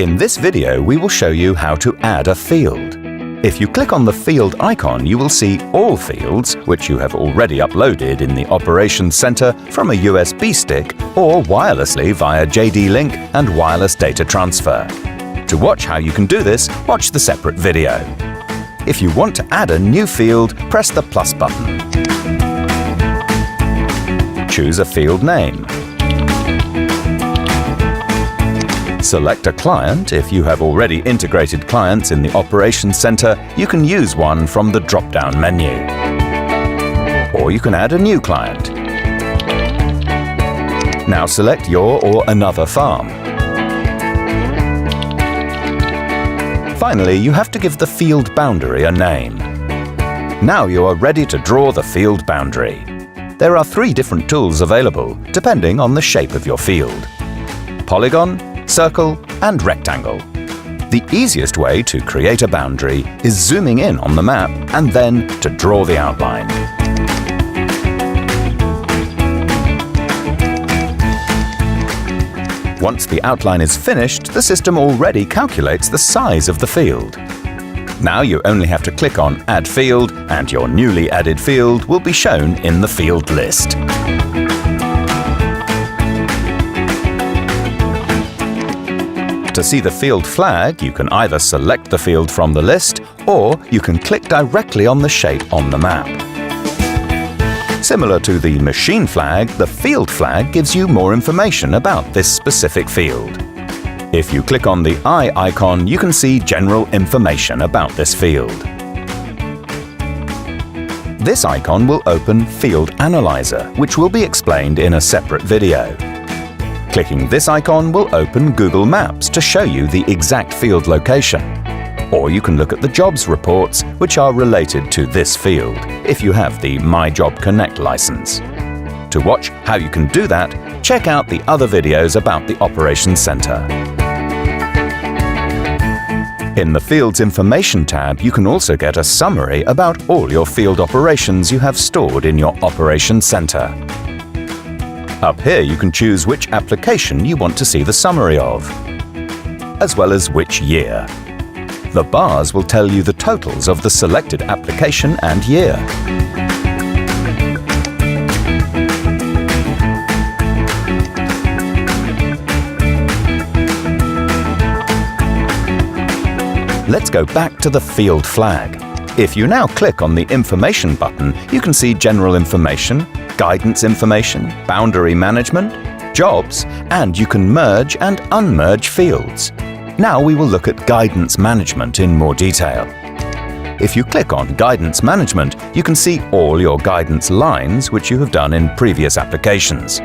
In this video, we will show you how to add a field. If you click on the field icon, you will see all fields which you have already uploaded in the Operations Center from a USB stick or wirelessly via JD Link and wireless data transfer. To watch how you can do this, watch the separate video. If you want to add a new field, press the plus button. Choose a field name. Select a client. If you have already integrated clients in the Operations Center, you can use one from the drop-down menu. Or you can add a new client. Now select your or another farm. Finally, you have to give the field boundary a name. Now you are ready to draw the field boundary. There are 3 different tools available, depending on the shape of your field: polygon, circle, and rectangle. The easiest way to create a boundary is zooming in on the map and then to draw the outline. Once the outline is finished, the system already calculates the size of the field. Now you only have to click on Add Field, and your newly added field will be shown in the field list. To see the field flag, you can either select the field from the list, or you can click directly on the shape on the map. Similar to the machine flag, the field flag gives you more information about this specific field. If you click on the eye icon, you can see general information about this field. This icon will open Field Analyzer, which will be explained in a separate video. Clicking this icon will open Google Maps to show you the exact field location. Or you can look at the jobs reports which are related to this field, if you have the My Job Connect license. To watch how you can do that, check out the other videos about the Operations Center. In the Fields Information tab, you can also get a summary about all your field operations you have stored in your Operations Center. Up here you can choose which application you want to see the summary of, as well as which year. The bars will tell you the totals of the selected application and year. Let's go back to the field flag. If you now click on the Information button, you can see general information, guidance information, boundary management, jobs, and you can merge and unmerge fields. Now we will look at guidance management in more detail. If you click on Guidance Management, you can see all your guidance lines which you have done in previous applications.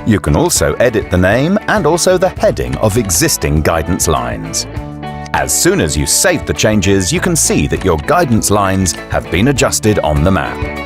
You can also edit the name and also the heading of existing guidance lines. As soon as you save the changes, you can see that your guidance lines have been adjusted on the map.